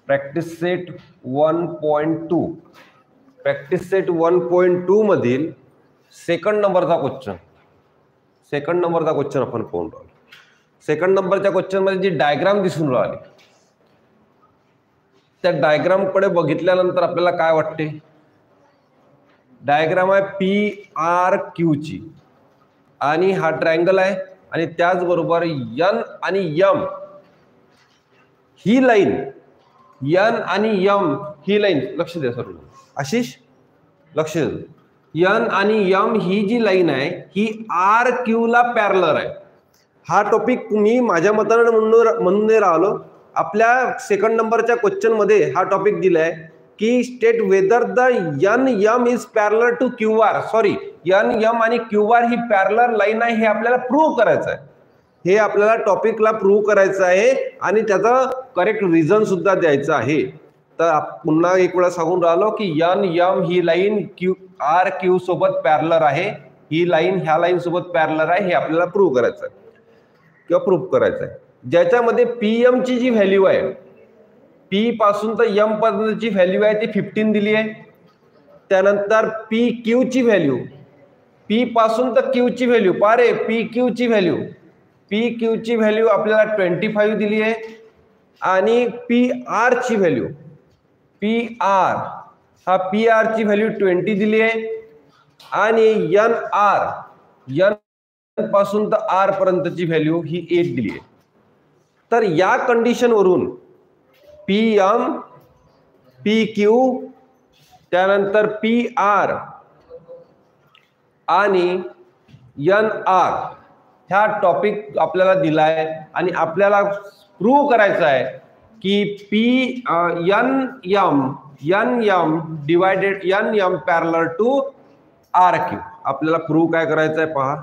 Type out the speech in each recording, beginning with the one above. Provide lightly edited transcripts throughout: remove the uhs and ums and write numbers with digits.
Practice set 1.2 practice set 1.2 मधील second नंबरचा question आपण पाहून राहिलो. सेकंड नंबरच्या क्वेश्चन मध्ये जी डायग्राम दिसून राहिली त्या डायग्राम कडे बघितल्यानंतर आपल्याला काय वाटते? डायग्राम आहे PRQ ची आणि हा ट्रायंगल आहे आणि त्याचबरोबर N आणि M ही लाईन लक्ष द्या सर्व. आशिष लक्ष द्या. N आणि M ही जी लाईन आहे ही RQ ला पॅरलर आहे. हा टॉपिक मी माझ्या मताने म्हणून नाही राहिलो. आपल्या सेकंड नंबरच्या क्वेश्चन मध्ये हा टॉपिक दिलाय की state whether the NM is parallel to QR. Sorry, NM आणि QR ही पॅरलर लाईन आहे हे आपल्याला प्रूव्ह करायचं आहे. हे आपल्याला टॉपिकला प्रूव्ह करायचं आहे आणि त्याचं करेक्ट रिझन सुद्धा द्यायचं आहे. तर पुन्हा एक वेळा सांगून राहिलो की NM ही लाईन RQ सोबत पॅरलर आहे. ही लाईन ह्या लाईन सोबत पॅरलर आहे हे आपल्याला प्रूव्ह करायचं आहे किंवा प्रूव्ह करायचं आहे. ज्याच्यामध्ये PM ची जी व्हॅल्यू आहे, P पासून तर M पर्यंतची व्हॅल्यू आहे ती 15 दिली आहे. त्यानंतर PQ ची व्हॅल्यू, P पासून तर Q ची व्हॅल्यू पारे PQ ची व्हॅल्यू आपल्याला 25 दिली आहे आणि PR ची व्हॅल्यू PR ची व्हॅल्यू 20 दिली आहे आणि N पासून तर R पर्यंतची व्हॅल्यू ही 8 दिली आहे. तर या कंडिशन वरून PM, PQ, त्यानंतर PR आणि NR ह्या टॉपिक आपल्याला दिलाय आणि आपल्याला प्रूव्ह करायचं आहे की NM पॅरलर टू RQ. आपल्याला प्रूव्ह काय करायचं आहे पहा.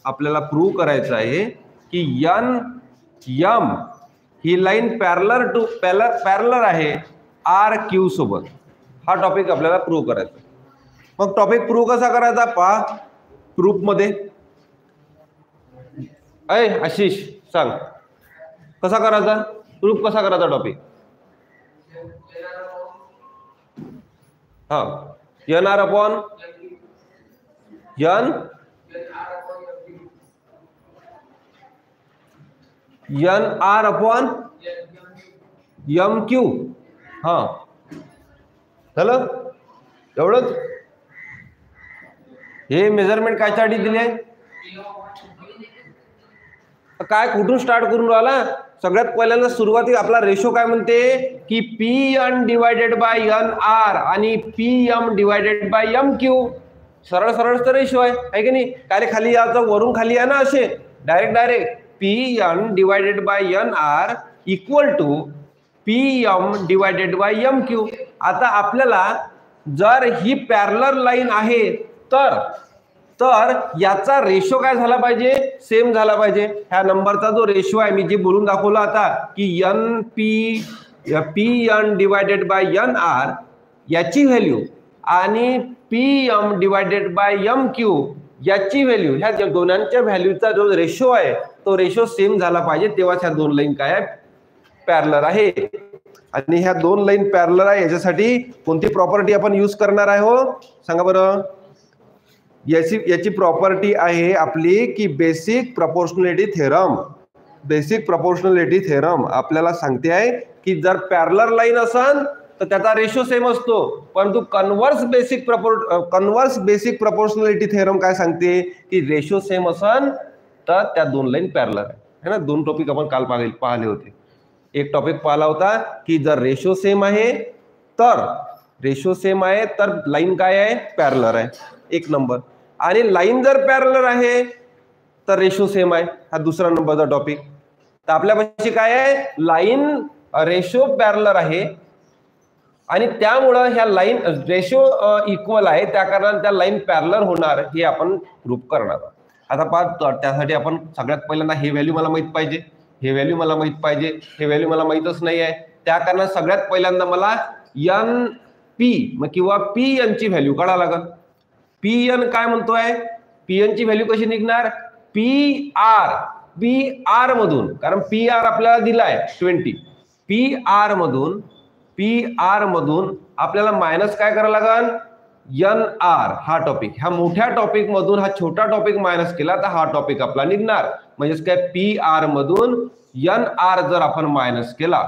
आपल्याला प्रूव्ह करायचं आहे की NM ही लाईन पॅरलर आहे RQ सोबत. हा टॉपिक आपल्याला प्रूव्ह करायचा. मग टॉपिक प्रूव्ह कसा करायचा पहा. प्रूफ मध्ये आशिष सांग कसा करायचा प्रूफ, कसा करायचा टॉपिक. हा NR अपॉन MQ. हा झालं एवढंच. हे मेजरमेंट कायसाठी दिले, काय कुठून स्टार्ट करून राहिला. सगळ्यात पहिल्यांदा सुरुवाती आपला रेशो काय म्हणते की PN डिवायडेड बाय NR आणि PM डिवायडेड बाय MQ. सरळ तर रेशो आहे की नाही. काय खाली याचं वरून खाली आहे ना, असे direct PN divided by NR equal to PM divided by MQ. आता आपल्याला जर ही पॅरलर लाईन आहे तर याचा रेशो काय झाला पाहिजे, सेम झाला पाहिजे. ह्या नंबरचा जो रेशो आहे मी जे बोलून दाखवला आता की PN डिवायडेड बाय NR याची व्हॅल्यू आणि PM डिवायडेड बाय MQ याची व्हॅल्यू, ह्या दोनांच्या व्हॅल्यूचा जो रेशो आहे तो रेशो सेम झाला पाहिजे. तेव्हा ह्या दोन लाईन काय आहे, पॅरलर आहे. आणि ह्या दोन लाईन पॅरलर आहे याच्यासाठी कोणती प्रॉपर्टी आपण यूज करणार आहे हो सांगा बरं. याची प्रॉपर्टी आहे आपली की बेसिक प्रपोर्शनॅलिटी थेरम आपल्याला सांगते आहे की जर पॅरलर लाईन असेल तर त्याचा रेशो सेम असतो, परंतु कन्व्हर्स बेसिक प्रपोर्शनॅलिटी थेरम काय सांगते की रेशो सेम असेल तर त्या दोन लाईन पॅरलर आहे ना. दोन टॉपिक आपण काल पाहिले होते. एक टॉपिक पाहिला होता की जर रेशो सेम आहे तर लाईन काय आहे, पॅरलर आहे. एक नंबर. आणि लाईन जर पॅरलर आहे तर रेशो सेम आहे. हा दुसरा नंबरचा टॉपिक. तर आपल्यापाशी काय आहे, लाईन रेशो पॅरलर आहे आणि त्यामुळं ह्या लाईन रेशो इक्वल आहे, त्या कारणाने त्या लाईन पॅरलर होणार हे आपण प्रूव्ह करणार. आता पहा, त्यासाठी आपण सगळ्यात पहिल्यांदा हे व्हॅल्यू मला माहित पाहिजे, हे व्हॅल्यू मला माहितच नाही आहे. त्या कारणाने सगळ्यात पहिल्यांदा मला NP किंवा PN ची व्हॅल्यू काढावं लागेल. PN काय म्हणतोय, PN ची व्हॅल्यू कशी निघणार, PR मधून, कारण PR आपल्याला दिलाय 20, PR मधून पी आर मधून आपल्याला मायनस काय करायला लागेल, एन आर हा टॉपिक, ह्या मोठ्या टॉपिक मधून हा छोटा टॉपिक मायनस केला तर हा टॉपिक आपला निघणार. म्हणजेच काय, पी आर मधून एन आर जर आपण मायनस केला,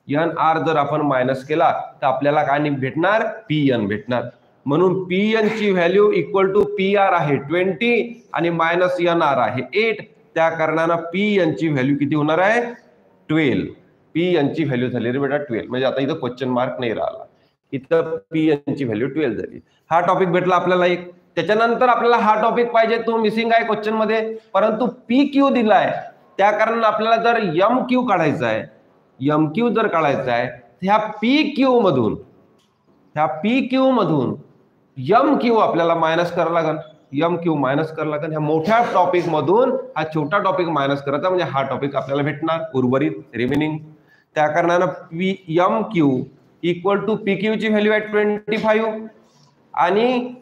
एन आर जर आपण मायनस केला तर आपल्याला काय भेटणार, पी एन भेटणार. म्हणून पी एन ची value equal to P R आहे 20 आणि मायनस एन आर आहे 8. त्या कारणानं पी एन ची व्हॅल्यू किती होणार आहे, 12. पी एन ची व्हॅल्यू झाली रे बेटा 12. म्हणजे आता इथं क्वेश्चन मार्क नाही राहिला, इथं पी एन ची व्हॅल्यू 12 झाली. हा टॉपिक भेटला आपल्याला एक. त्याच्यानंतर आपल्याला हा टॉपिक पाहिजे, तो मिसिंग आहे क्वेश्चन मध्ये, परंतु पी क्यू दिलाय. त्या कारण आपल्याला जर एम क्यू काढायचा आहे, एम क्यू जर काढायचा आहे, ह्या पी क्यू मधून एम क्यू आपल्याला मायनस करावं लागेल, एम क्यू मायनस करावं लागेल. ह्या मोठ्या टॉपिक मधून हा छोटा टॉपिक मायनस करायचा, म्हणजे हा टॉपिक आपल्याला भेटणार उर्वरित रिमेनिंग. त्या कारणानं P M Q equal to P Q ची व्हॅल्यू आहे 25 आणि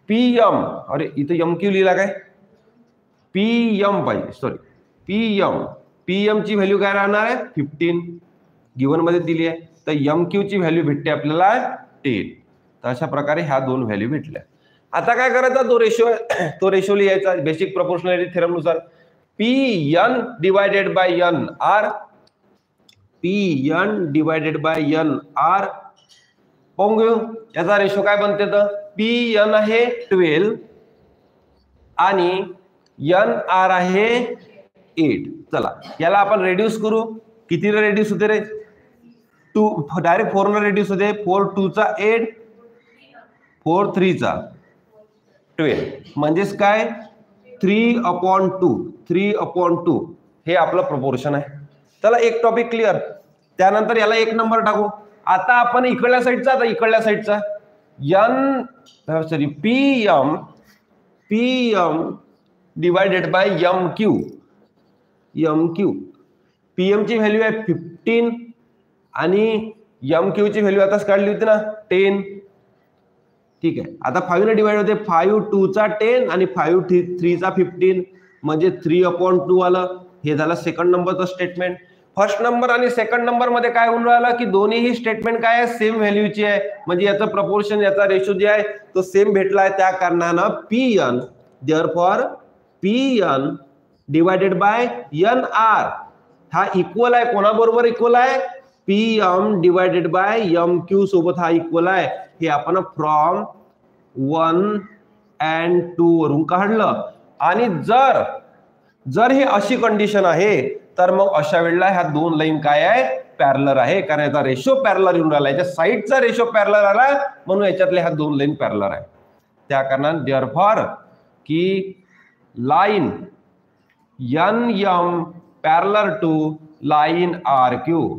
पी एम, अरे इथं एम क्यू लिहिला काय, पी एम पाहिजे, सॉरी पी एम ची व्हॅल्यू काय राहणार आहे 15 गिवन मध्ये दिली आहे. तर एम क्यू ची व्हॅल्यू भेटते आपल्याला 10. तर अशा प्रकारे ह्या दोन व्हॅल्यू भेटल्या. आता काय करायचा, तो रेशो लिहायचा बेसिक प्रोपोर्शनॅलिटी थेरम नुसार. P N divided by N R, P N divided by N R. पाहून घेऊ याचा रेशो काय बनते, तर पी एन आहे 12 आणि एन आर आहे 8. चला याला आपण रेड्यूस करू. किती रेड्यूस होते रे, 2 डायरेक्ट 4 ने रेड्यूस होते. 4 2 चा 8, 4 3 चा 12, म्हणजेच काय 3/2 हे आपलं प्रोपोर्शन आहे. चला एक टॉपिक क्लिअर. त्यानंतर याला एक नंबर टाकू. आता आपण इकडल्या साईडचा N sorry P M divided by M Q. PM ची व्हॅल्यू आहे 15 आणि एम क्यू ची व्हॅल्यू आताच काढली होती ना 10. ठीक आहे, आता 5 ने डिवाइड होते. 5 2 चा 10 आणि 5 3 चा 15, म्हणजे 3/2 आलं. हे झालं सेकंड नंबरचं स्टेटमेंट. फर्स्ट नंबर आणि सेकंड नंबर मध्ये काय होऊन राहिलं की दोन्हीही स्टेटमेंट काय आहे, सेम व्हॅल्यूची आहे. म्हणजे याचं प्रपोर्शन, याचा रेशो जे आहे तो सेम भेटलाय. त्या कारणानं P N, therefore P N divided by N R हा इक्वल आहे. कोणाबरोबर इक्वल आहे, P M divided by M Q सोबत हा इक्वल आहे. हे आपण फ्रॉम 1 and 2 वरून काढलं. आणि जर हे अशी कंडिशन आहे तर मग अशा वेळेला ह्या दोन लाईन काय आहे, पॅरलर आहे. कारण याचा रेशो पॅरलर येऊन राहिला, याच्या साईडचा रेशो पॅरलर आला, म्हणून याच्यातले ह्या दोन लाईन पॅरलर आहे. त्या कारणाने देअरफॉर की line N M parallel to line R Q.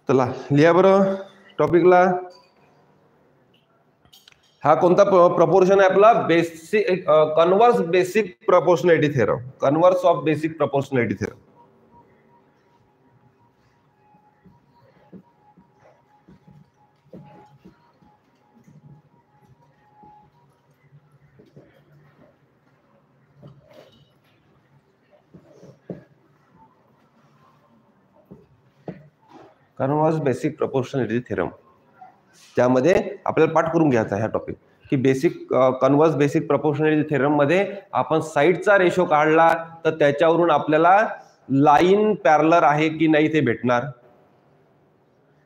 चला लिहा बरं टॉपिकला. हा कोणता प्रपोर्शन आहे आपला, basic converse basic proportionality theorem. Converse of basic proportionality theorem. Converse basic proportionality theorem, त्यामध्ये आपल्याला पाठ करून घ्यायचा ह्या टॉपिक की कन्वर्स बेसिक प्रपोर्शनॅलिटी थेरम मध्ये आपण साईडचा रेशो काढला तर त्याच्यावरून आपल्याला लाईन पॅरलर आहे की नाही ते भेटणार.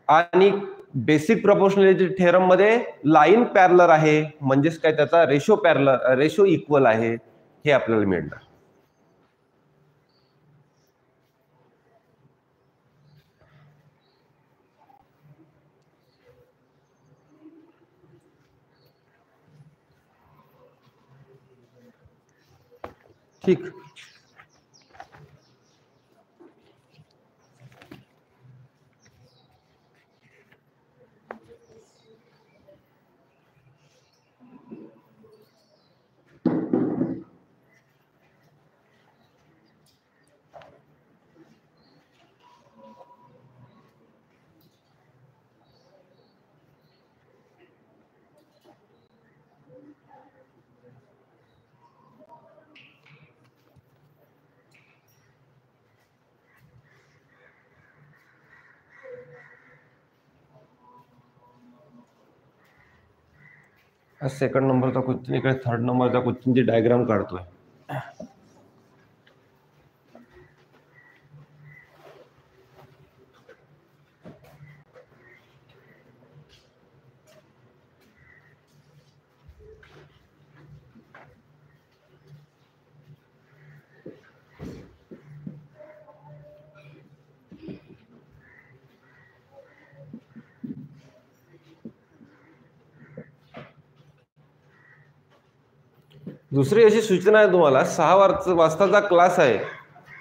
आणि बेसिक प्रपोर्शनॅलिटी थेरम मध्ये लाईन पॅरलर आहे, म्हणजेच काय त्याचा रेशो इक्वल आहे हे आपल्याला मिळणार. ठीक. सेकंड नंबरचा क्वेश्चन इकडे थर्ड नंबरचा क्वेश्चनची डायग्राम काढतोय. दुसरी अशी सूचना आहे तुम्हाला, 6 वाजताचा क्लास आहे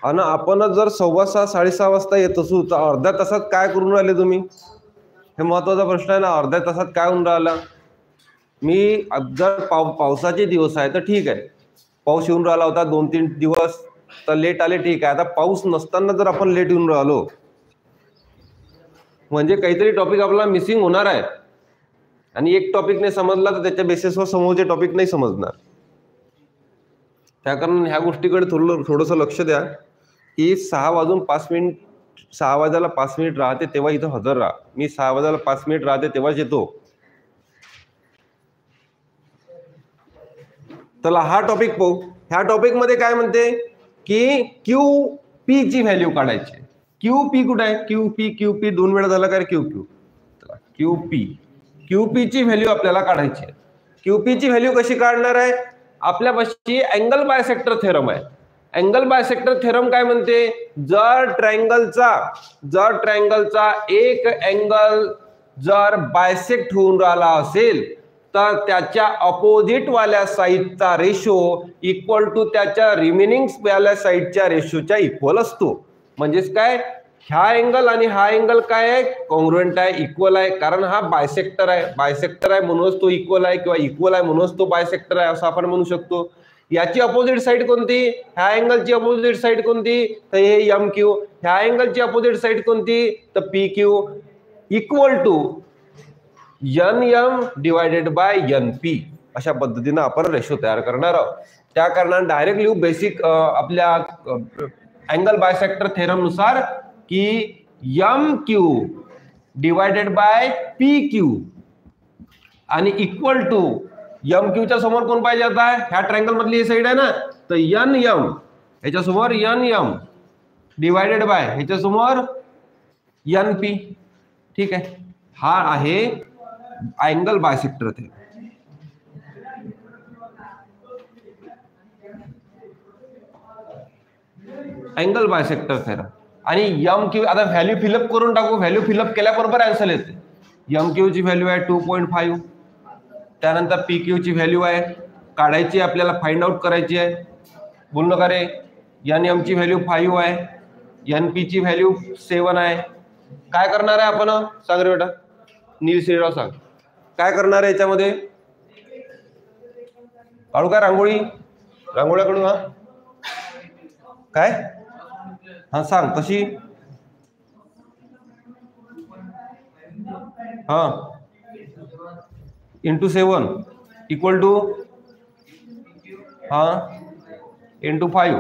आणि आपण जर 6:15 6:30 वाजता येत असू तर अर्ध्या तासात काय करून राहिले तुम्ही? हे महत्वाचा प्रश्न आहे ना. अर्ध्या तासात काय होऊन राहिला? मी जर पावसाचे दिवस आहे तर ठीक आहे, पाऊस येऊन राहिला होता 2-3 दिवस तर लेट आले, ठीक आहे. आता पाऊस नसताना जर आपण लेट येऊन राहिलो म्हणजे काहीतरी टॉपिक आपल्याला मिसिंग होणार आहे आणि एक टॉपिक नाही समजला तर त्याच्या बेसिसवर समोरचे टॉपिक नाही समजणार. त्या कारण ह्या गोष्टीकडे थोडंसं लक्ष द्या की 6 वाजून 5 मिनिट, 6 वाजायला 5 मिनिट राहते तेव्हा इथं हजर राहा. मी 6 वाजायला 5 मिनिट राहते तेव्हाच येतो. चला हा टॉपिक पाहू. ह्या टॉपिक मध्ये काय म्हणते की क्यू पी ची व्हॅल्यू काढायची. क्यू पी कुठे आहे? क्यू पी 2 वेळा झाला काय? क्यू पी ची व्हॅल्यू आपल्याला काढायची आहे. क्यू पी ची व्हॅल्यू कशी काढणार आहे? आपल्यापाशी अँगल बायसेक्टर थेरम आहे. अँगल बायसेक्टर थेरम काय म्हणते? जर ट्रायंगलचा एक अँगल जर बायसेक्ट होऊन राहिला असेल तर त्याच्या अपोजिट वाल्या साइडचा रेशो इक्वल टू त्याच्या रिमेनिंग वाल्या साइडच्या रेशोच्या इक्वल असतो. म्हणजेच काय? ह्या अँगल आणि हा अँगल काय आहे? कॉन्ग्रुएंट आहे, इक्वल आहे. कारण हा बायसेक्टर आहे म्हणूनच तो इक्वल आहे, किंवा इक्वल आहे म्हणूनच तो बायसेक्टर आहे असं आपण म्हणू शकतो. याची अपोजिट साइड कोणती? ह्या अँगलची अपोजिट साइड कोणती? तर हे एम क्यू. ह्या अँगलची अपोजिट साइड कोणती? तर P Q. Equal to N M divided by N P. अशा पद्धतीने आपण रेशो तयार करणार आहोत. त्या कारणाने डायरेक्ट लिहू बेसिक आपल्या अँगल बायसेक्टर थेरम नुसार की M Q divided by P Q आणि इक्वल टू एम क्यू च्या समोर कोण पाहिजे आता? ह्या ट्रायंगल मधली साइड आहे ना, तर एन एम ह्याच्या समोर एन एम डिवायडेड बाय ह्याच्या समोर एन पी. ठीक आहे. हा आहे angle bisector theorem. Angle bisector theorem आणि एम क्यू आता व्हॅल्यू फिलअप करून टाकू. व्हॅल्यू फिलअप केल्याबरोबर आन्सर येते. एम क्यू ची व्हॅल्यू आहे 2.5. त्यानंतर पी क्यू ची व्हॅल्यू आहे काढायची, आपल्याला फाइंड आउट करायची आहे. बोल नका रे. एन एम ची व्हॅल्यू 5 आहे, एन पी ची व्हॅल्यू 7 आहे. काय करणार आहे आपण? सांग रे बेटा, नील श्रीराव सांग काय करणार आहे याच्यामध्ये? काढू काय रांगोळ्या काढू? हा काय? हा सांग कशी? हा इंटू 7 इक्वल टू इंटू 5.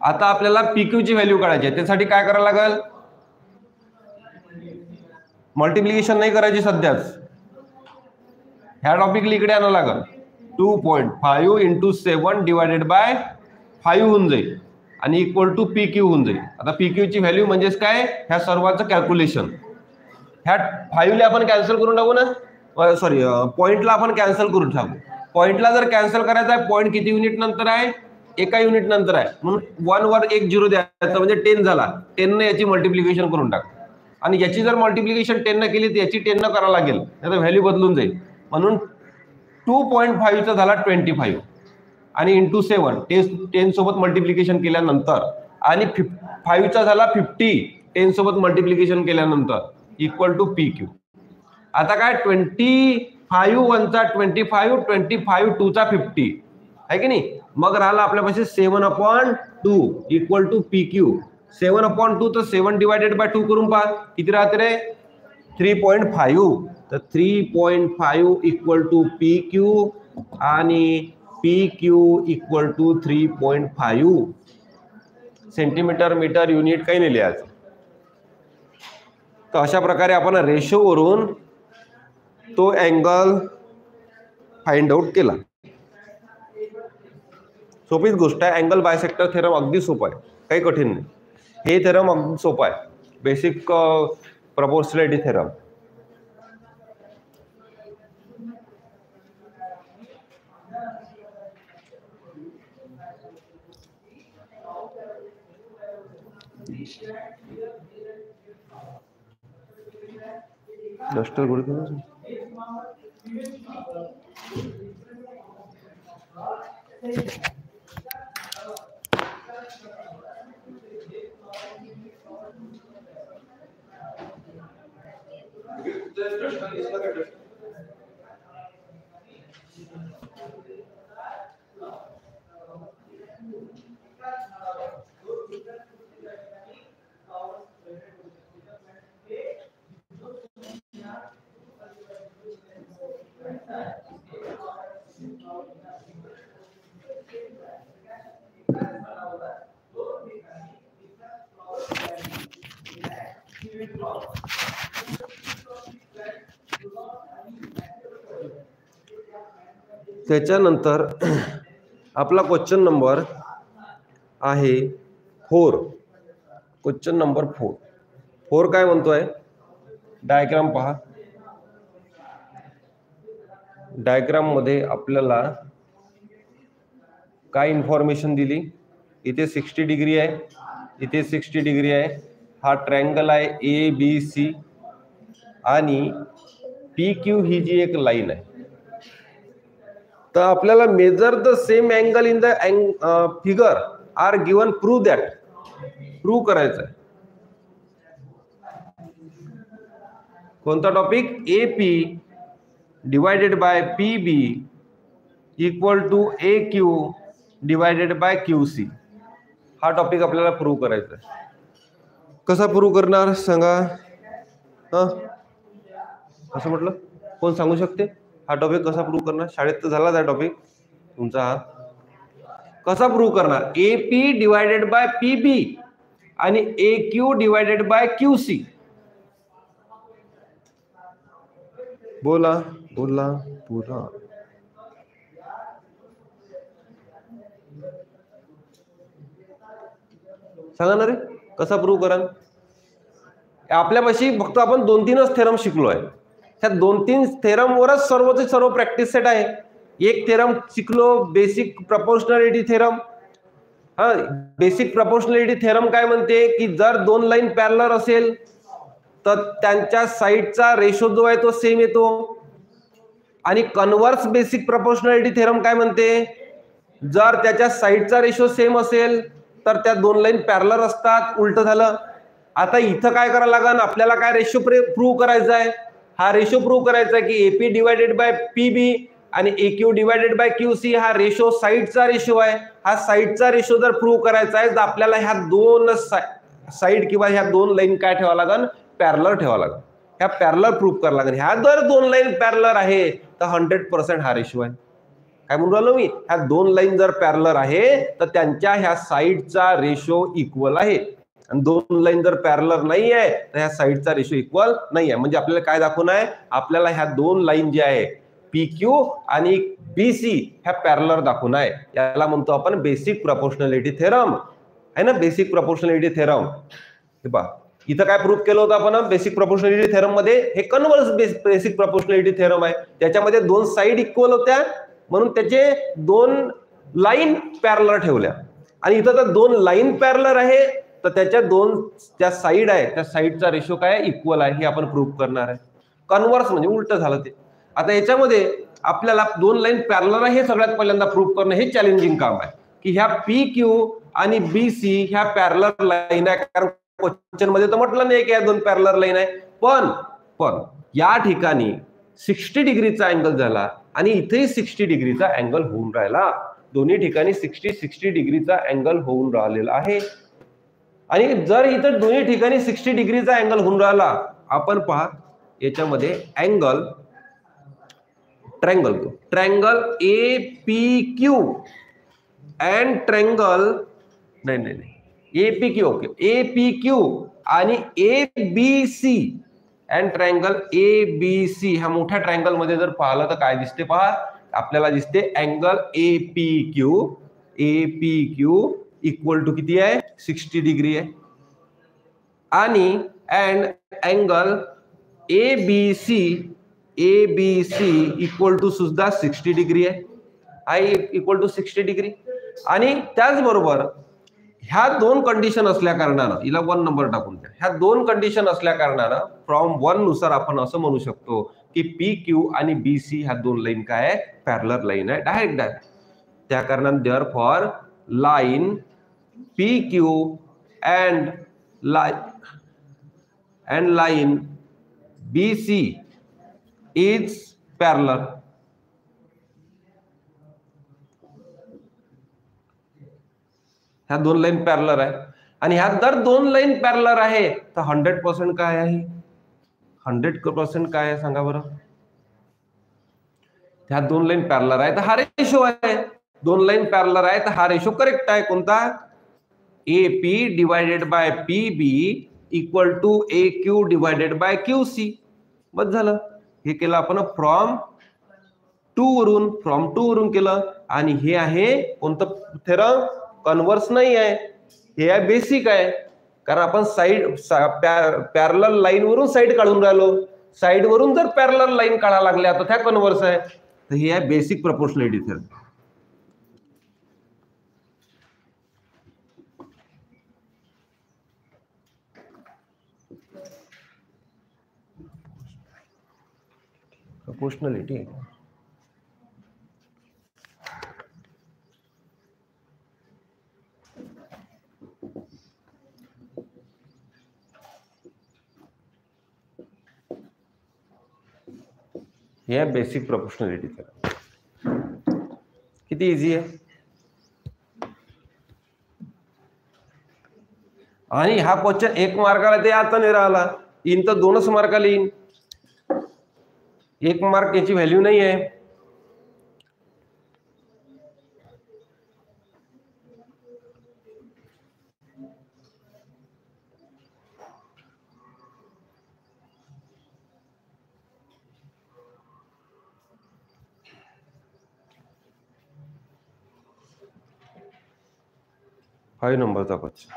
आता आपल्याला पीक्यू ची व्हॅल्यू काढायची आहे. त्यासाठी काय करायला लागेल? मल्टिप्लिकेशन नाही करायची सध्याच, ह्या टॉपिकला इकडे आणावं लागेल. 2.5 इंटू 7 डिवायडेड बाय 5 होऊन जाईल आणि इक्वल टू पी क्यू होऊन जाईल. आता पी क्यू ची व्हॅल्यू म्हणजेच काय? ह्या सर्वांचं कॅल्क्युलेशन. ह्या 5 ला आपण कॅन्सल करून टाकू ना, सॉरी पॉइंटला आपण कॅन्सल करून टाकू. पॉइंटला जर कॅन्सल करायचा आहे, पॉइंट किती युनिट नंतर आहे? एका युनिट नंतर आहे, म्हणून 1 वर 1 0 द्यायचं म्हणजे 10 झाला. 10 ने याची मल्टिप्लिकेशन करून टाक आणि याची जर मल्टिप्लिकेशन 10 ने केली तर याची 10 न करावं लागेल, नाही तर व्हॅल्यू बदलून जाईल. म्हणून 2.5 चा झाला 25 आणि इंटू 7 10 सोबत मल्टिप्लिकेशन केल्यानंतर आणि 5 चा झाला 50 10 सोबत मल्टिप्लिकेशन केल्यानंतर इक्वल टू पी क्यू. आता काय? 25 1 चा 25 25 2 चा 50 आहे की नाही. मग राहिला आपल्यापाशी 7/2 इक्वल टू पी क्यू. 7/2 तर 7 डिवायडेड बाय 2 करून पहा किती राहते रे? 3.5. तर 3.5 इक्वल टू पी क्यू आणि P Q equal to 3.5 centimetre metre unit काही नाही लिहायचं. तर अशा प्रकारे आपण रेशो वरून तो अँगल फाइंड आउट केला. सोपीच गोष्ट आहे. अँगल बायसेक्टर थेरम अगदी सोपा आहे, काही कठीण नाही. हे थेरम अगदी सोपा आहे, बेसिक प्रपोर्शनॅलिटी थेरम. डस्टर गोळी करू. त्याच्यानंतर आपला क्वेश्चन नंबर आहे 4. क्वेश्चन नंबर 4 काय म्हणतोय? डायग्राम पहा. डायग्राम मध्ये आपल्याला काय इन्फॉर्मेशन दिली? इथे 60 डिग्री आहे, इथे 60 डिग्री आहे. हा ट्रायंगल आहे ABC आणि PQ ही जी एक लाईन आहे. तर आपल्याला measure the same angle in the figure are given. Prove that. Prove करायचं आहे. कोणता topic? AP divided by PB equal to AQ divided by QC. हा टॉपिक आपल्याला प्रूव्ह करायचा आहे. कसा प्रूव्ह करणार सांगा? असं म्हटलं, कोण सांगू शकते हा टॉपिक कसा प्रूव्ह करणार? शाळेत तर झाला त्या टॉपिक तुमचा. हा कसा प्रूव्ह करणार? AP डिवायडेड बाय PB आणि AQ डिवायडेड बाय QC. बोला बोला पुरा. सांगा ना रे, कसा प्रूव्ह करा? आपल्यापाशी फक्त आपण 2-3च थेरम शिकलोय. त्या 2-3 थेरम वरच सर्वचे सर्व प्रॅक्टिस सेट आहे. एक थेरम शिकलो, basic proportionality theorem. Basic proportionality theorem काय म्हणते की जर 2 लाईन पॅरलर असेल तर त्यांच्या साइडचा रेशो जो आहे तो सेम येतो. आणि कन्व्हर्स बेसिक प्रपोर्शनॅलिटी थेरम काय म्हणते? जर त्याच्या साइडचा रेशो सेम असेल तर त्या 2 लाईन पॅरलर असतात. उलट झालं. आता इथं काय करायला लागेल? आपल्याला काय रेशो प्रूव्ह करायचा आहे? हा रेशो प्रूव्ह करायचा आहे की AP डिवायडेड बाय PB आणि AQ डिवायडेड बाय QC हा रेशो साइडचा रेशो आहे. हा साइडचा रेशो जर प्रूव्ह करायचा आहे तर आपल्याला ह्या 2 साइड किंवा ह्या 2 लाईन काय ठेवावं लागेल? पॅरलर ठेवावं लागेल. ह्या पॅरलर प्रूव्ह करावं लागेल. ह्या जर 2 लाईन पॅरलर आहे तर 100% हा रेशो आहे. काय म्हणून राहिलो मी? ह्या 2 लाईन जर पॅरलर आहे तर त्यांच्या ह्या साइडचा रेशो इक्वल आहे. आणि 2 लाईन जर पॅरलर नाही आहे तर ह्या साइडचा रेशो इक्वल नाही आहे. म्हणजे आपल्याला काय दाखवणं आहे? आपल्याला ह्या 2 लाईन जे आहे PQ आणि BC ह्या पॅरलर दाखवणं आहे. याला म्हणतो आपण बेसिक प्रपोर्शनॅलिटी थेरम आहे ना. Basic proportionality theorem. हे पहा, इथं काय प्रूव्ह केलं होतं आपण? बेसिक प्रपोर्शनॅलिटी थेरम मध्ये हे कन्व्हर्स बेसिक प्रपोर्शनॅलिटी थेरम आहे. त्याच्यामध्ये 2 साइड इक्वल होत्या म्हणून त्याचे 2 लाईन पॅरलर ठेवल्या. आणि इथं तर 2 लाईन पॅरलर आहे तर त्याच्या 2 ज्या साइड आहे त्या साइडचा रेशो काय इक्वल आहे हे आपण प्रूव्ह करणार आहे. कन्व्हर्स म्हणजे उलट झालं ते. आता याच्यामध्ये आपल्याला 2 लाईन पॅरलर आहे हे सगळ्यात पहिल्यांदा प्रूव्ह करणं हे चॅलेंजिंग काम आहे की ह्या PQ आणि BC ह्या पॅरलर लाईन आहे. कारण क्वेश्चन मध्ये तर म्हटलं नाही की या 2 पॅरलर लाईन आहे. पण या ठिकाणी 60 डिग्रीचा अँगल झाला आणि इथेही 60 डिग्रीचा अँगल होऊन राहिला. दोन्ही ठिकाणी 60 डिग्रीचा अँगल होऊन राहिलेला आहे. आणि जर इथं दोन्ही ठिकाणी 60 डिग्रीचा अँगल होऊन राहिला, आपण पहा याच्यामध्ये angle triangle APQ and triangle नाही APQ. ओके, APQ आणि ABC अँड ट्रायंगल ABC ह्या मोठ्या ट्रायंगल मध्ये जर पाहिलं तर काय दिसते पहा आपल्याला दिसते अँगल APQ इक्वल टू किती आहे 60 डिग्री आहे आणि and angle ABC equal to सुद्धा 60 डिग्री आहे इक्वल टू 60 डिग्री आणि त्याचबरोबर ह्या दोन कंडिशन असल्या कारणानं हिला 1 नंबर टाकून द्या. ह्या दोन कंडिशन असल्या कारणानं फ्रॉम 1 नुसार आपण असं म्हणू शकतो की PQ आणि BC ह्या दोन लाईन काय आहे पॅरलल लाईन आहे डायरेक्ट आहे. त्या कारणानं therefore line PQ and line BC is parallel. ह्या दोन लाईन पॅरलल आहे आणि ह्या जर दोन लाईन पॅरलल आहे तर 100% काय आहे 100% काय आहे सांगा बरं. ह्या दोन लाईन पॅरलल आहे तर हा रेशो आहे. दोन लाईन पॅरलल आहे तर हा रेशो करेक्ट आहे. कोणता AP divided by PB equal to AQ divided by QC. बस झालं. हे केलं आपण फ्रॉम 2 वरून केलं आणि हे आहे कोणतं थेरम कन्व्हर्स नाही आहे हे आहे बेसिक आहे कारण आपण साइड पॅरलल लाईन वरून साइड काढून राहिलो. साइड वरून जर पॅरलल लाईन काढायला लागल्या तर त्या कन्व्हर्स आहे तर हे आहे बेसिक प्रपोर्शनॅलिटी थेरम. प्रपोर्शनॅलिटी हे बेसिक प्रपोर्शनॅलिटी किती इझी आहे आणि हा क्वेश्चन 1 मार्काला ते आता नाही राहिला इन तर 2च मार्काला येईन. 1 मार्क याची व्हॅल्यू नाही आहे. फाइव नंबरचा क्वेश्चन.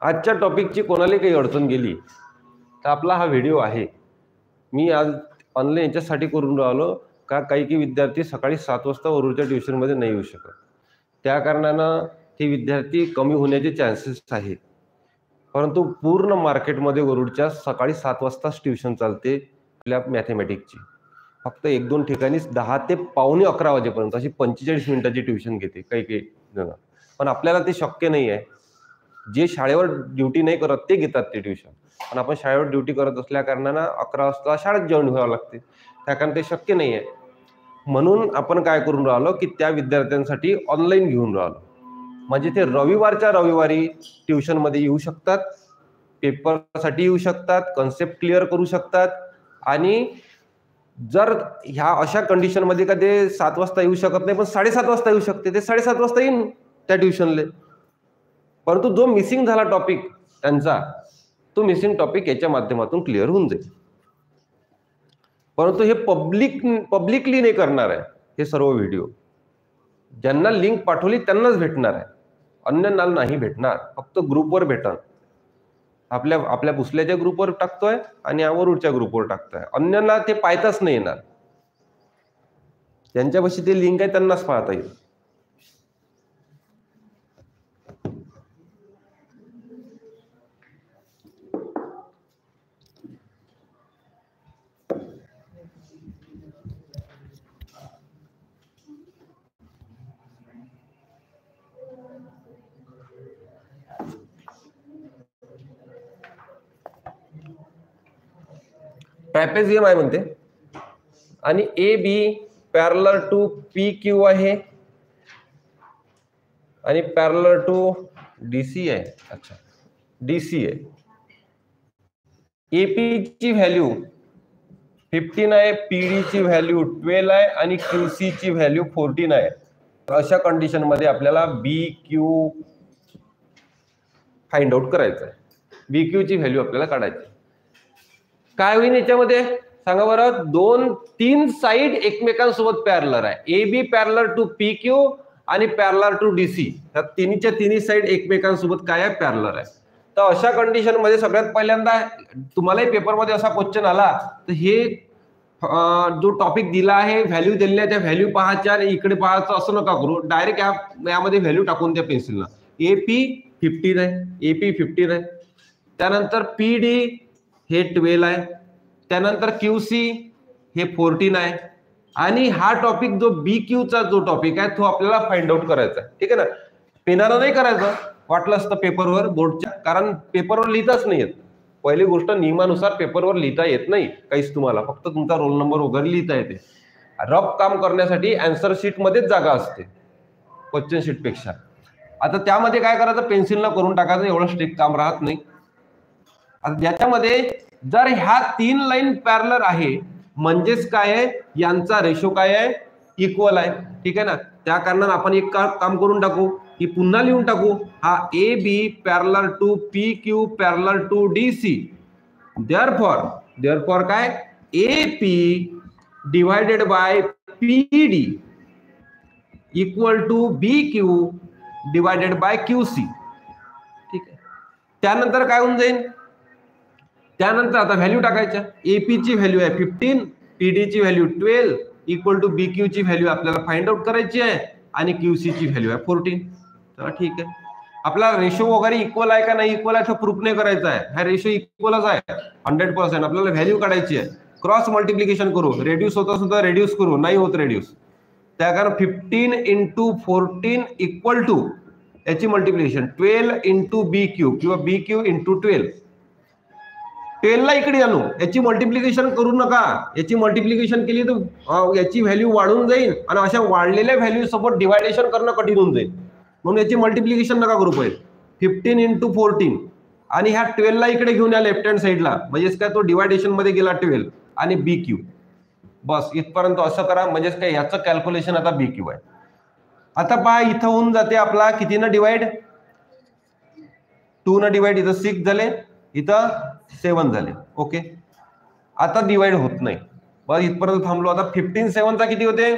आजच्या टॉपिकची कोणाला काही अडचण गेली तर आपला हा व्हिडिओ आहे. मी आज ऑनलाईन याच्यासाठी करून राहिलो का काही विद्यार्थी सकाळी 7 वाजता वरूडच्या ट्युशनमध्ये नाही येऊ शकत. त्या कारणानं ते विद्यार्थी कमी होण्याचे चान्सेस आहेत. परंतु पूर्ण मार्केटमध्ये वरूडच्या सकाळी 7 वाजताच ट्युशन चालते आपल्या मॅथमॅटिक्सची. फक्त 1-2 ठिकाणी 10 ते पावणे 11 वाजेपर्यंत अशी 45 मिनिटाची ट्युशन घेते काही जण. पण आपल्याला ते शक्य नाही आहे. जे शाळेवर ड्युटी नाही करत ते घेतात ते ट्युशन. पण आपण शाळेवर ड्युटी करत असल्या कारणानं 11 वाजता शाळेत जॉईन व्हावं लागते. त्या कारण ते शक्य नाही आहे. म्हणून आपण काय करून राहिलो की त्या विद्यार्थ्यांसाठी ऑनलाईन घेऊन राहिलो. म्हणजे ते रविवारच्या रविवारी ट्युशनमध्ये येऊ शकतात, पेपरसाठी येऊ शकतात, कन्सेप्ट क्लिअर करू शकतात आणि जर ह्या अशा कंडिशनमध्ये का ते 7 वाजता येऊ शकत नाही पण 7:30 वाजता येऊ शकते ते 7:30 वाजता येईन त्या ट्युशनले. परंतु जो मिसिंग झाला टॉपिक त्यांचा तो मिसिंग टॉपिक याच्या माध्यमातून क्लिअर होऊन जाईल. परंतु हे पब्लिकली नाही करणार आहे. हे सर्व व्हिडिओ ज्यांना लिंक पाठवली त्यांनाच भेटणार आहे. अन्यांना नाही भेटणार. फक्त ग्रुपवर भेटणार. आपल्या भुसल्याच्या ग्रुपवर टाकतोय आणि वरूडच्या ग्रुपवर टाकतोय. अन्यांना ते पाहताच नाही येणार. ज्यांच्यापाशी ते लिंक आहे त्यांनाच पाहता येईल. ट्रॅपेझियम आहे म्हणते आणि AB parallel to P Q आहे आणि पॅरलर टू डीसी आहे. अच्छा, डीसी आहे. एपी ची व्हॅल्यू 15 आहे, पीडी ची व्हॅल्यू 12 आहे आणि क्यूसी ची व्हॅल्यू 14 आहे. अशा कंडिशन मध्ये आपल्याला बी क्यू फाइंड आउट करायचं आहे. बी क्यू ची व्हॅल्यू आपल्याला काढायची. काय होईल याच्यामध्ये सांगा बरं. तीन साइड एकमेकांसोबत पॅरलर आहे. A B parallel to P Q आणि पॅरलर टू डीसी. त्या तिन्ही साइड एकमेकांसोबत काय आहे, पॅरलर आहे. तर अशा कंडिशन मध्ये सगळ्यात पहिल्यांदा तुम्हालाही पेपरमध्ये असा क्वेश्चन आला तर हे जो टॉपिक दिला आहे, व्हॅल्यू दिलेली आहे, त्या व्हॅल्यू पाहायच्या आणि इकडे पाहायचं असं नका करू. डायरेक्ट यामध्ये व्हॅल्यू टाकून त्या पेन्सिलला. एपी 15 आहे, एपी 15 आहे. त्यानंतर पीडी हे 12 आहे. त्यानंतर क्यूसी हे 14 आहे. आणि हा टॉपिक जो बी क्यूचा जो टॉपिक आहे तो आपल्याला फाइंड आउट करायचा आहे. ठीक आहे ना. पेनाला नाही करायचं, वाटलं असतं पेपरवर बोर्डच्या, कारण पेपरवर लिहिताच नाही येत. पहिली गोष्ट, नियमानुसार पेपरवर लिहिता येत नाही काहीच तुम्हाला, फक्त तुमचा रोल नंबर वगैरे लिहिता येते. रफ काम करण्यासाठी आन्सर शीट मध्येच जागा असते क्वेश्चन शीट पेक्षा. आता त्यामध्ये काय करायचं, पेन्सिलला करून टाकायचं, एवढं स्ट्रिक्ट काम राहत नाही. आता याच्यामध्ये जर ह्या 3 लाईन पॅरलर आहे म्हणजेच काय आहे, यांचा रेशो काय आहे, इक्वल आहे. ठीक आहे ना. त्या कारणाने आपण एक काम करून टाकू, की पुन्हा लिहून टाकू. हा A B parallel to P Q parallel to DC. Therefore काय, A P divided by P D equal to B Q divided by Q C. ठीक आहे. त्यानंतर काय होऊन जाईल, त्यानंतर आता व्हॅल्यू टाकायच्या. एपी ची व्हॅल्यू आहे 15, पीडी ची value 12 equal to B Q ची व्हॅल्यू आपल्याला फाइंड आउट करायची आहे आणि क्यूसी ची व्हॅल्यू आहे 14. चला ठीक आहे. आपला रेशो वगैरे इक्वल आहे का नाही इक्वल आहे तो प्रूफ नाही करायचा आहे. हा रेशो इक्वलच आहे 100%. आपल्याला व्हॅल्यू काढायची आहे. क्रॉस मल्टिप्लिकेशन करू, रेड्यूस होता सुद्धा रेड्यूस करू, नाही होत रेड्यूस. त्या कारण 15 इंटू 14 इक्वल टू याची मल्टिप्लिकेशन 12 इंटू बी क्यू किंवा बी क्यू इंटू 12. 12 ला इकडे आणू, याची मल्टिप्लिकेशन करू नका. याची मल्टिप्लिकेशन केली तर याची व्हॅल्यू वाढून जाईल आणि अशा वाढलेल्या व्हॅल्यू सोबत डिवायडेशन करणं कठीण होऊन जाईल. म्हणून याची मल्टिप्लिकेशन नका करू पहिले. 15 इंटू 14 आणि ह्या 12 ला इकडे घेऊन या लेफ्ट हँड साईडला, म्हणजेच काय तो डिवायडेशन मध्ये गेला 12 आणि बी क्यू. बस इथपर्यंत असं करा, म्हणजेच काय याचं कॅल्क्युलेशन आता बी क्यू आहे. आता पहा इथं होऊन जाते आपला कितीनं डिवाइड, 2 न डिवाइड, इथं 6 झाले, इथं 7 झाले. ओके. आता डिवाइड होत नाही. बस इथपर्यंत थांबलो. आता 15 7 चा किती होते,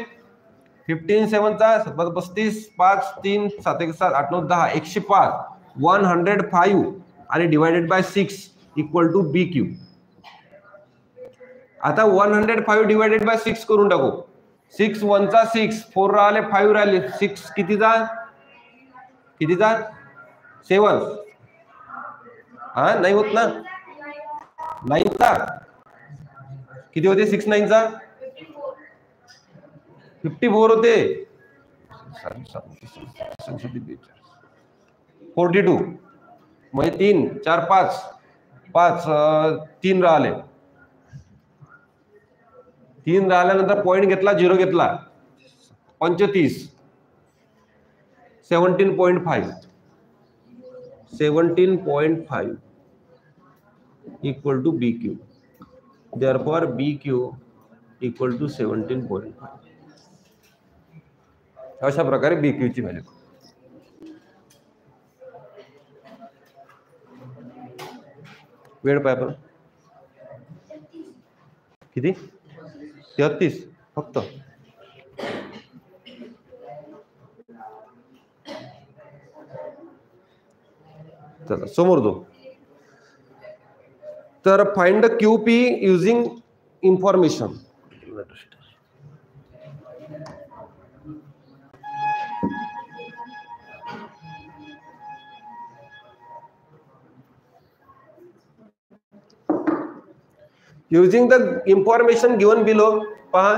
15 7 चा 35, 5 3 7 1 7 8 9 10 105 105 आणि divided by 6 equal to B Q. आता 105 डिवायडेड बाय 6 करून टाकू. 6 1 चा 6, 4 राहिले, 5 राहिले, 6 कितीचा 7. हा नाही होत ना, नाही होता. किती होते 6 9 चा 54 होते. 42 म्हणजे 3 4 5 3 राहिले. 3 राहिल्यानंतर पॉइंट घेतला, 0 घेतला, 35 17.5 17.5 equal to BQ. Therefore BQ equal to 17.5. अशा प्रकारे BQ ची व्हॅल्यू. वेळ पाय पण किती 33 फक्त. चला समोर दो. तर find QP using information. Using the information given below. पहा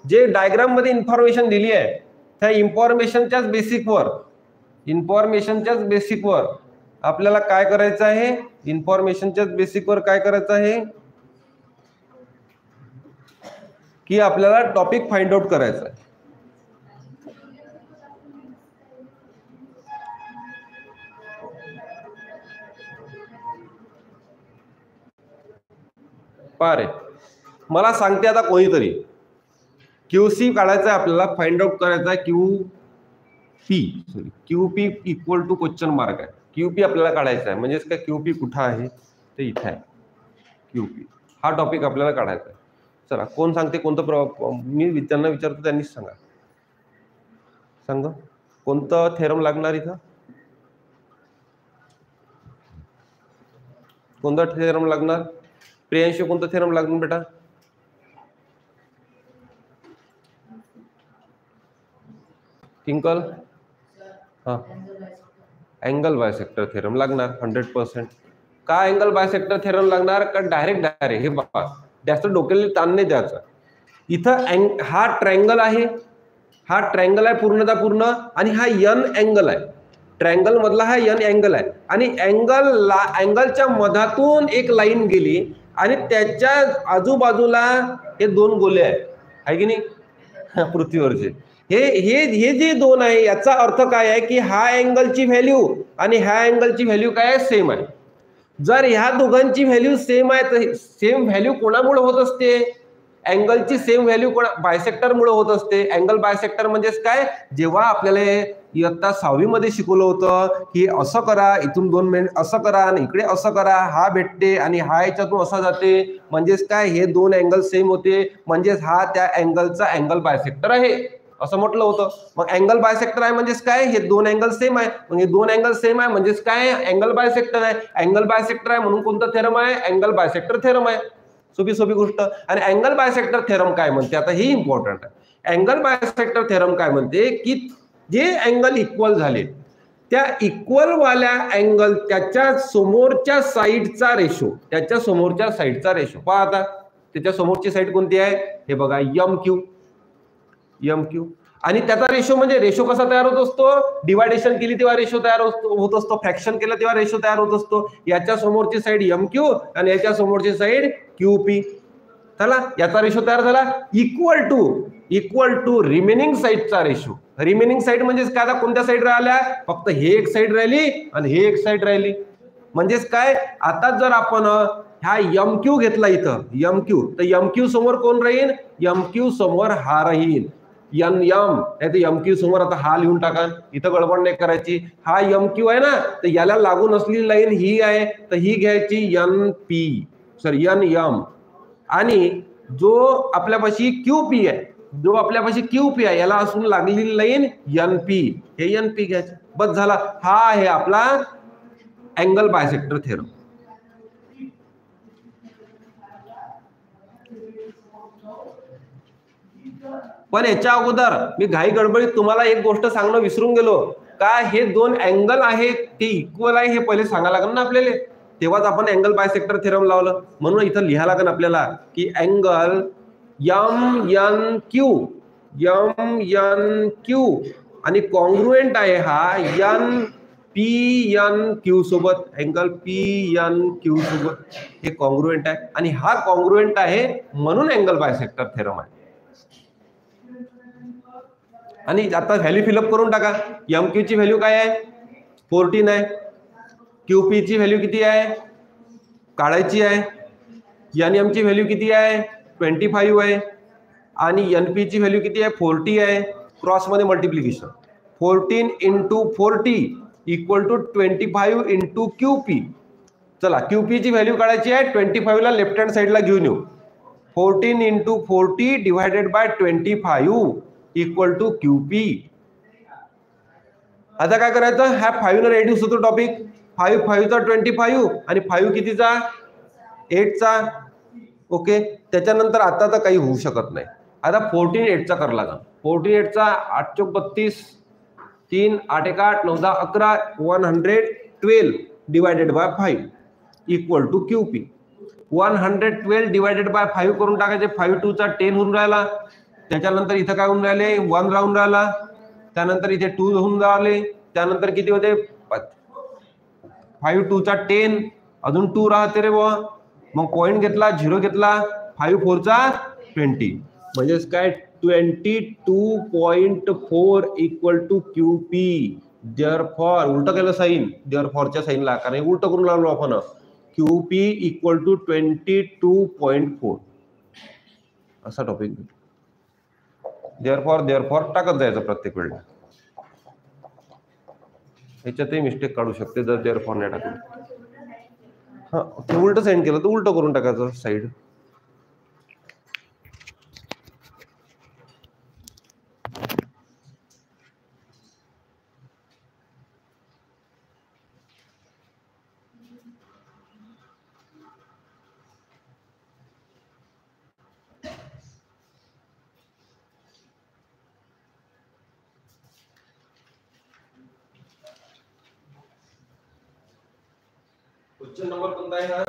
जे डायग्राम मध्ये इन्फॉर्मेशन दिली आहे त्या इन्फॉर्मेशनच्याच बेसिकवर आपल्याला काय करायचं आहे, इन्फॉर्मेशनच्याच बेसिकवर काय करायचं आहे, की आपल्याला टॉपिक फाइंड आउट करायचा आहे. पारे मला सांगते आता कोणीतरी QC काढायचा आहे आपल्याला, फाइंड आउट करायचा आहे QP equal to question mark आहे. QP आपल्याला काढायचा आहे, म्हणजेच काय QP कुठं आहे ते इथे आहे. QP हा टॉपिक आपल्याला काढायचा आहे. चला कोण सांगते कोणतं, मी त्यांना विचारतो त्यांनीच सांगा. सांग कोणतं थेरम लागणार इथं, कोणता थेरम लागणार? प्रियांशु कोणतं थेरम लागणार बेटा? टिंकल हा अँगल बायसेक्टर थेरम लागणार 100%. का अँगल बायसेक्टर थेरम लागणार? का डायरेक्ट हे बघा जास्त डोक्याला ताण नाही द्यायचा. इथं हा ट्रायंगल आहे, हा ट्रायंगल आहे पूर्णता पूर्ण, आणि हा n अँगल आहे. ट्रायंगल मधला हा n अँगल आहे, आणि अँगलच्या मधातून एक लाईन गेली आणि त्याच्या आजूबाजूला हे दोन गोले आहे की नाही पृथ्वीवरचे. हे जे दोन आहे याचा अर्थ काय आहे की हा अँगलची व्हॅल्यू आणि ह्या अँगलची व्हॅल्यू काय आहे? सेम आहे. जर ह्या दोघांची व्हॅल्यू सेम आहे तर सेम व्हॅल्यू कोणामुळे होत असते? अँगलची सेम व्हॅल्यू बायसेक्टर मुळे होत असते. अँगल बायसेक्टर म्हणजेच काय? जेव्हा आपल्याला इयत्ता 6वी मध्ये शिकवलं होतं की असं करा, इथून 2 मिनिट असं करा आणि इकडे असं करा, हा भेटते आणि हा याच्यातून असा जाते, म्हणजेच काय हे दोन अँगल सेम होते, म्हणजेच हा त्या अँगलचा अँगल बायसेक्टर आहे असं म्हटलं होतं. मग अँगल बायसेक्टर आहे म्हणजेच काय? हे दोन अँगल सेम आहे, म्हणजे दोन अँगल सेम आहे म्हणजेच काय? अँगल बायसेक्टर आहे. अँगल बायसेक्टर आहे म्हणून कोणतं थेरम आहे? अँगल बायसेक्टर थेरम आहे. सोपी गोष्ट. आणि अँगल बायसेक्टर थेरम काय म्हणते? आता हे इम्पॉर्टंट आहे. अँगल बायसेक्टर थेरम काय म्हणते की जे अँगल इक्वल झाले त्या इक्वल वाल्या अँगल त्याच्या समोरच्या साईडचा रेशो, त्याच्या समोरच्या साईडचा रेशो पहा. आता त्याच्या समोरची साईड कोणती आहे? हे बघा MQ. आणि त्याचा रेशो म्हणजे रेशो कसा तयार होत असतो? डिवायडेशन केली तेव्हा रेशो तयार होत असतो, फ्रॅक्शन केलं तेव्हा रेशो तयार होत असतो. याच्या समोरची साईड MQ आणि याच्या समोरची साईड QP. चला याचा रेशो तयार झाला इक्वल टू रिमेनिंग साईडचा रेशो. रिमेनिंग साईड म्हणजे काय? आता कोणत्या साईड राहिल्या? फक्त हे एक साईड राहिली आणि हे एक साईड राहिली. म्हणजेच काय? आता जर आपण हा MQ घेतला इथं MQ, तर MQ समोर कोण राहील? MQ समोर हा राहील NM, नाही तर MQ समोर आता हा लिहून टाका, इथं गडबड नाही करायची. हा MQ आहे ना, तर याला लागून असलेली लाईन ही आहे, तर ही घ्यायची NM. आणि जो आपल्यापाशी QP आहे, याला असून लागलेली लाईन NP, हे NP घ्यायचं. बस झाला. हा आहे आपला अँगल बायसेक्टर थेरम. पण याच्या अगोदर मी घाई गडबडीत तुम्हाला एक गोष्ट सांगणं विसरून गेलो. का हे दोन अँगल आहेत ते इक्वल आहे हे पहिले सांगायला लागेल ना आपल्याला, तेव्हाच आपण अँगल बायसेक्टर थेरम लावलं. म्हणून इथं लिहायला लागेल आपल्याला की अँगल MNQ आणि कॉन्ग्रुएंट आहे हा PNQ सोबत. अँगल PNQ सोबत हे कॉन्ग्रुएंट आहे, आणि हा कॉन्ग्रुएंट आहे म्हणून अँगल बायसेक्टर थेरम आहे. आणि आता व्हॅल्यू फिलअप करून टाका. MQ ची व्हॅल्यू काय आहे? 14 आहे. QP ची व्हॅल्यू किती आहे? काढायची आहे. NM ची व्हॅल्यू किती आहे? 25 आहे. आणि NP ची व्हॅल्यू किती आहे? 40 आहे. क्रॉस मध्ये मल्टिप्लिकेशन 14 × 40 इक्वल टू 25 × QP. चला QP ची व्हॅल्यू काढायची आहे. 25 ला लेफ्ट हँड साइडला घेऊन येऊ. 14 × 40 divided by 25 equal to QP. आता काय करायचं? हा 5 ने रेड्यूस होतो टॉपिक. 5 चा 25 आणि 5 कितीचा? 8 चा. ओके. त्याच्यानंतर आता तर काही होऊ शकत नाही. आता 14 8 चा कर लागा. 14 8 चा 8 चौक 32, 3 8 1 8 9 10 11 112 divided by 5 equal to QP. 112 divided by 5 करून टाकायचे. 5 2 चा 10 होऊन राहिला. त्याच्यानंतर इथं काय होऊन राहिले? 1 राहून राहिला. त्यानंतर इथे 2 होऊन राहिले. त्यानंतर किती होते? 5 2 चा 10, अजून 2 राहते रे बुवा. मग पॉइंट घेतला, 0 घेतला. 5 4 चा 20. म्हणजेच काय 22.4 इक्वल टू QP. देअरफॉर उलट केलं साईन, देअरफॉरच्या साईनला, कारण उलट करून लावलो आपण. QP इक्वल टू 22.4 असा टॉपिक. देअरफॉर टाकत जायचं प्रत्येक वेळेला. ह्याच्यातही मिस्टेक काढू शकते जर देअरफॉर नाही टाकलं. हा ते उलट साईन केलं तर उलट करून टाकायचं साईड. क्वेश्चन नंबर कोणता आहे हा?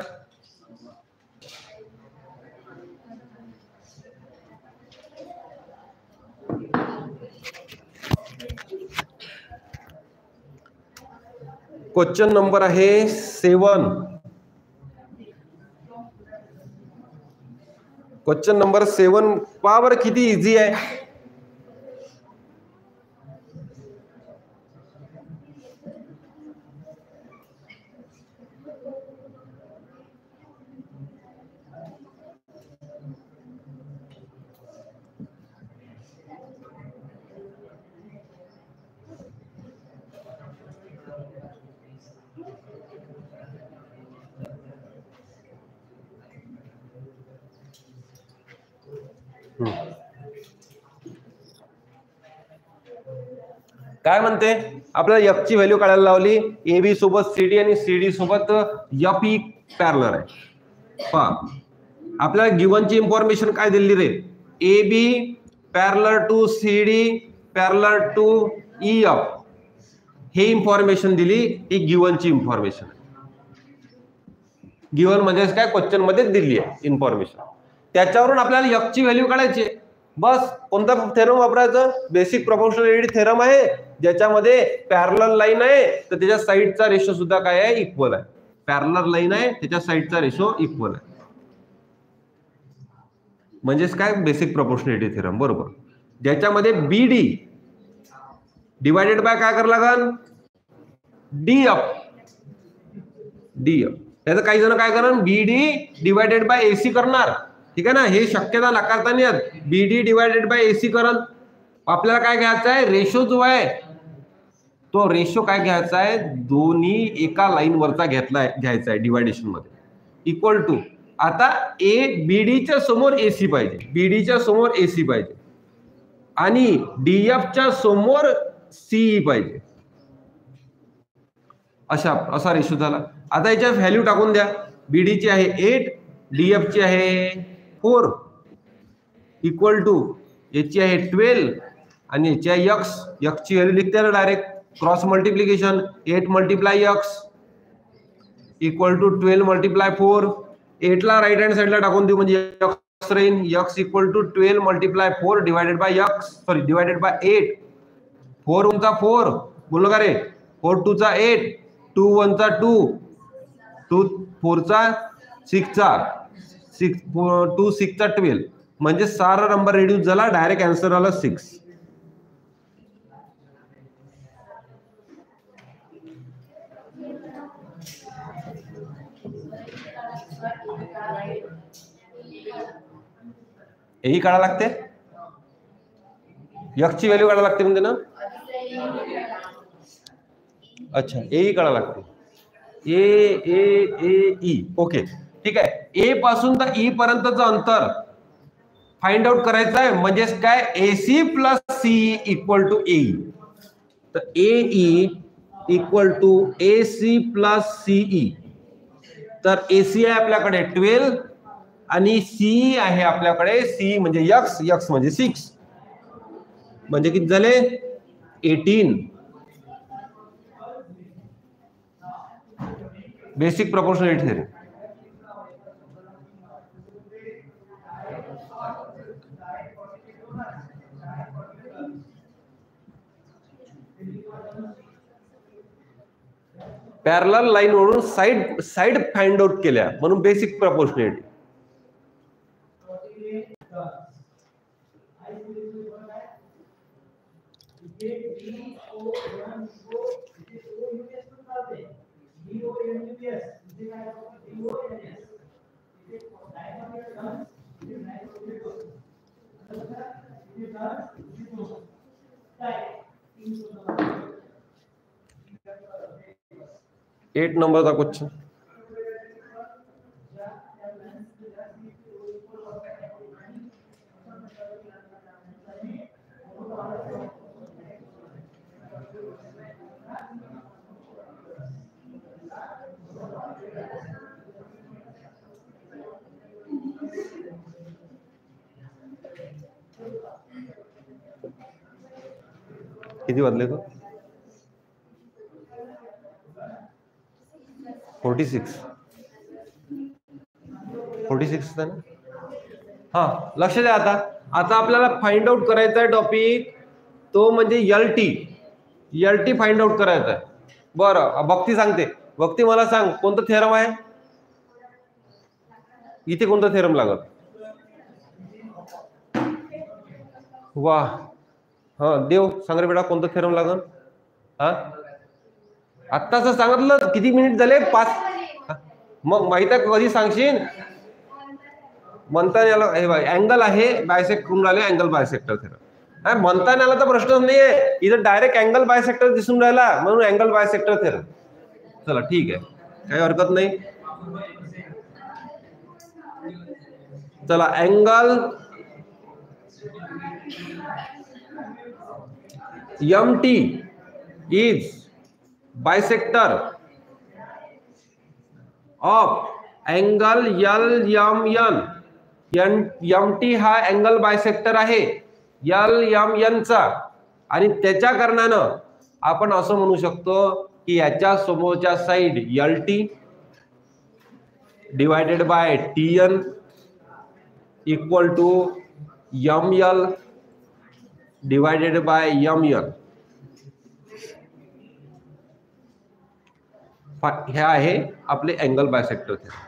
क्वेश्चन नंबर आहे 7. क्वेश्चन नंबर 7 पहा किती इझी आहे. काय म्हणते, आपल्याला एफ ची व्हॅल्यू काढायला लावली. ए बी सोबत सीडी आणि सीडी सोबत एफ ही पॅरलर आहे. पहा आपल्याला गिव्हनची इन्फॉर्मेशन काय दिली रे, A B parallel to CD parallel to E F, हे इन्फॉर्मेशन दिली. ही गिव्हनची इन्फॉर्मेशन. गिव्हन म्हणजे काय, क्वेश्चन मध्ये दिली आहे इन्फॉर्मेशन. त्याच्यावरून आपल्याला एफ ची व्हॅल्यू काढायची. बस कोणता थेरम वापरायचं, बेसिक प्रोपोर्शनॅलिटी थेरम आहे, ज्याच्यामध्ये पॅरलल लाईन आहे तर त्याच्या साइडचा रेशो सुद्धा काय आहे, इक्वल आहे. पॅरलल लाईन आहे त्याच्या साइडचा रेशो इक्वल आहे. म्हणजेच काय, बेसिक प्रोपोर्शनॅलिटी थेरम. बरोबर. ज्याच्यामध्ये बीडी डिवायडेड बाय काय करावं लागेल, डीएफ. त्याचं काही जण काय करणार, बीडी डिवायडेड बाय एसी करणार. ठीक आहे ना, हे शक्यता नाकारता नाही येत. बीडी डिवायडेड बाय एसी करल. आपल्याला काय घ्यायचं आहे, रेशो जो आहे तो रेशो काय घ्यायचा आहे, दोन्ही एका लाईन वरचा घ्यायचा आहे डिवायडेशन मध्ये. इक्वल टू, आता ए बीडीच्या समोर एसी पाहिजे, बीडीच्या समोर एसी पाहिजे आणि डीएफच्या समोर सीई पाहिजे. असा रेशो झाला. आता याच्या व्हॅल्यू टाकून द्या. बीडीची आहे 8, डीएफची आहे 4 इक्वल टू याची आहे 12 आणि याची आहे x. x ची व्हॅल्यू लिखते ना direct, cross multiplication. 8 multiply x equal to 12 multiply 4. 8 ला राईट हँड साइडला टाकून देऊ म्हणजे x राहील. x equal to 12 multiply 4 divided by divided by 8. 4 उंचा 4 बोललो का रे, 4 2 चा 8, 2 1 चा 2, 2 4 चा 6 चा 6, 2 6 चा 12. म्हणजे सारा नंबर रिड्यूस झाला, डायरेक्ट आन्सर आला 6. यही काढा लागते, x ची व्हॅल्यू काढा लागते म्हणजे ना. अच्छा, यही काढा लागते, ए. ओके ठीक आहे. ए पासून तर ई पर्यंतचं अंतर फाइंड आउट करायचं आहे. म्हणजेच काय, AC plus CE equal to AE. तर AE equal to AC plus CE. तर एसी आहे आपल्याकडे 12 आणि सीई आहे आपल्याकडे, सी म्हणजे x म्हणजे 6, म्हणजे किती झाले 18. Basic proportionality theorem. Parallel line वरून साइड फाइंड आउट केल्या म्हणून बेसिक प्रोपोर्शनॅलिटी. एट नंबरचा क्वेश्चन. किती वाजले तो? 46 आहे ना. हा, लक्ष द्या. आता आपल्याला फाइंड आउट करायचा आहे टॉपिक, तो म्हणजे एल टी फाइंड आउट करायचा आहे. बरं, भक्ती सांगते. भक्ती मला सांग, कोणतं थेरम आहे इथे? कोणतं थेरम लागत? वा, हा देव सांग रे बेटा, कोणतं थेरम लागल? हा, आत्ताच सांगितलं. किती मिनिट झाले? 5. मग माहित आहे कधी सांगशील? म्हणता याला हे बघ, अँगल आहे बायसेक्ट करून राहिले, अँगल बायसेक्टर थेरम. म्हणता याला तर प्रश्नच नाहीये, इथं डायरेक्ट अँगल बायसेक्टर दिसून राहिला, म्हणून अँगल बायसेक्टर थेरम. चला ठीक आहे, काही हरकत नाही. चला, angle MT is bisector of angle LMN. MT हा अँगल बायसेक्टर आहे LMN चा, आणि त्याच्या कारणानं आपण असं म्हणू शकतो की याच्या समोरच्या side LT divided by TN equal to ML divided by MN. हे आहे आपले अँगल बायसेक्टर थेरम.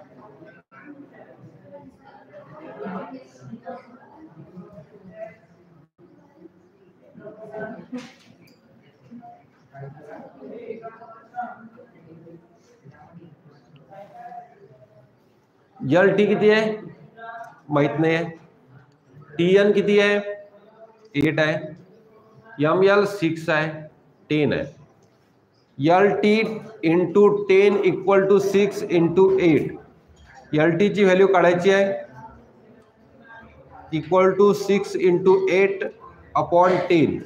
LT किती आहे माहित नाही आहे. TN किती आहे? 8 आहे. ML 6 आहे, 10 आहे. LT into 10 equal to 6 into 8. LT ची व्हॅल्यू काढायची आहे, इक्वल टू 6 इंटू 8 अपॉन 10.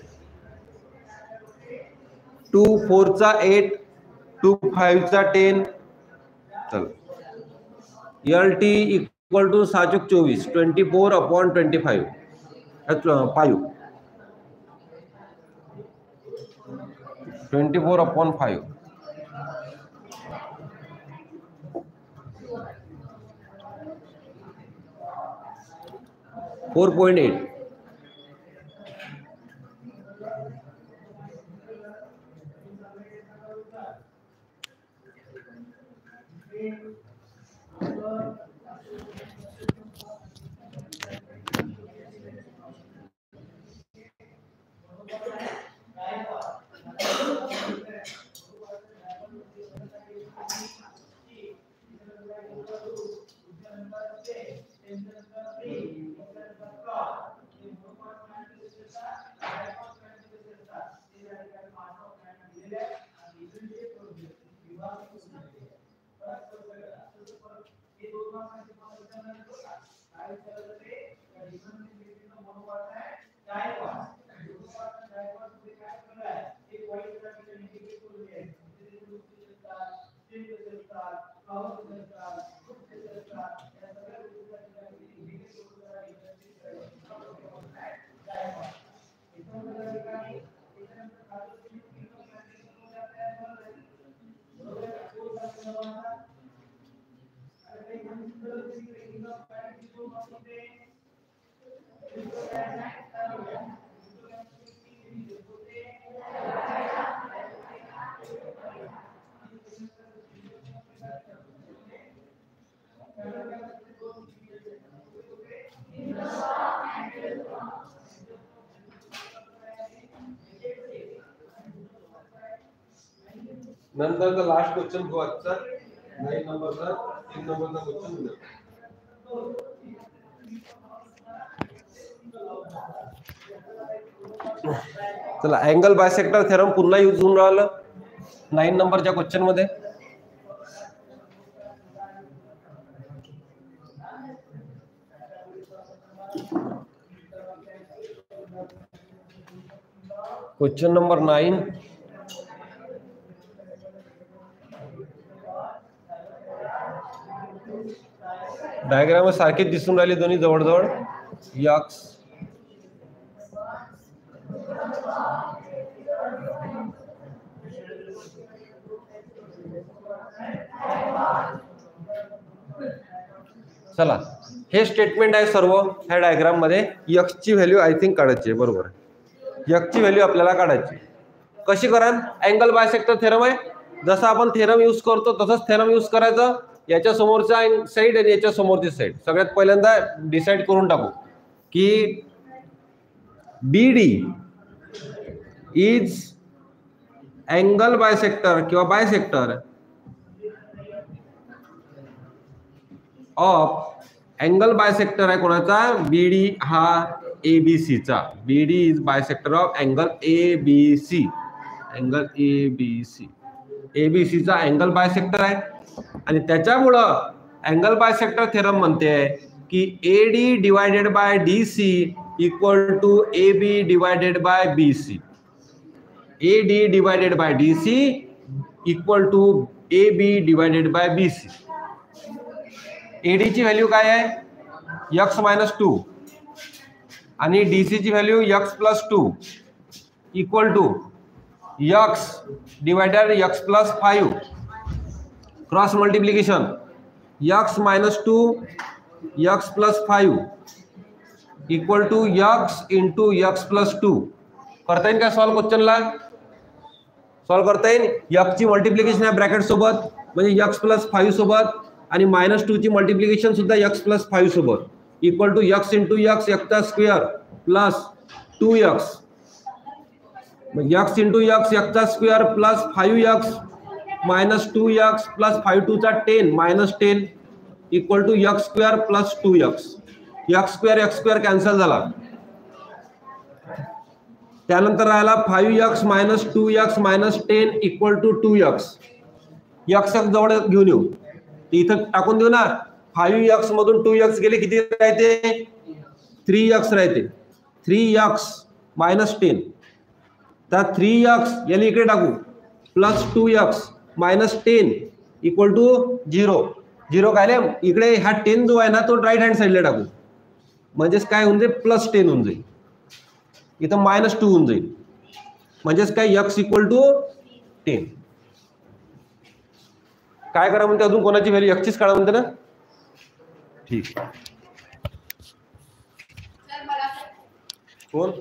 2 4 चा 8, 2 5 चा 10. चल, LT equal to 6 24, 24 upon 25. 24 upon 5. 4.8. नंतरचा लास्ट क्वेश्चन घेऊ आजचा 9 नंबरचा 3 नंबरचा क्वेश्चन. चला अँगल बायसेक्टर थेरम पुन्हा यूज होऊन राहिलं 9 नंबरच्या क्वेश्चन मध्ये. Question number 9. डायग्राम सारखेच दिसून राहिले दोन्ही जवळजवळ. यक्स चला हे स्टेटमेंट आहे सर्व ह्या डायग्राम मध्ये. यक्स ची व्हॅल्यू आय थिंक काढायची आहे. बरोबर आहे, यक्स ची व्हॅल्यू आपल्याला काढायची. कशी कराल? अँगल बायसेक्टर थेरम आहे. जसं आपण थेरम यूज करतो तसंच थेरम यूज करायचं. याच्या समोरचा साइड आणि याच्या समोरची साइड सगळ्यात पहिल्यांदा डिसाइड करून टाकू की BD इज अँगल बायसेक्टर किंवा बायसेक्टर ऑफ अँगल बायसेक्टर आहे कोणाचा? BD हा ABC चा. BD is bisector of angle ABC. Angle ABC ABC चा अँगल बायसेक्टर आहे आणि त्याच्यामुळं अँगल बायसेक्टर थेरम म्हणते की AD divided by DC equal to AB divided by BC. AD divided by DC equal to AB divided by BC. AD ची value काय आहे? x-2 आणि DC ची value x+2 equal to x divided x+5 cross multiplication x-2 x+5 equal to x into x+2. करता येईल का solve क्वेश्चनला? Solve करता येईल. x ची मल्टिप्लिकेशन आहे ब्रॅकेट सोबत म्हणजे x+5 सोबत आणि -2 ची मल्टिप्लिकेशन सुद्धा x+5 सोबत equal to x into x चा square plus 2x. x into x चा square plus 5x minus 2x plus 5 चा 10 -10 equal to x square plus 2x. x square cancel झाला. त्यानंतर राहिला 5x minus 2x minus 10 equal to 2x. x जवळ घेऊन येऊ इथं टाकून देऊ ना. 5x मधून 2x गेले किती राहते? 3x राहते. 3x मायनस 10 तर 3x याला इकडे टाकू plus 2x minus 10 equal to 0. 0 काय इकडे हा 10 जो आहे ना तो राईट हँड साईडला टाकू म्हणजेच काय होऊन जाईल? +10 होऊन जाईल. इथं -2 होऊन जाईल म्हणजेच काय x इक्वल टू 10. काय करा म्हणते अजून? कोणाची व्हॅल्यू? x चीच काढा म्हणते ना. ठीक. कोण?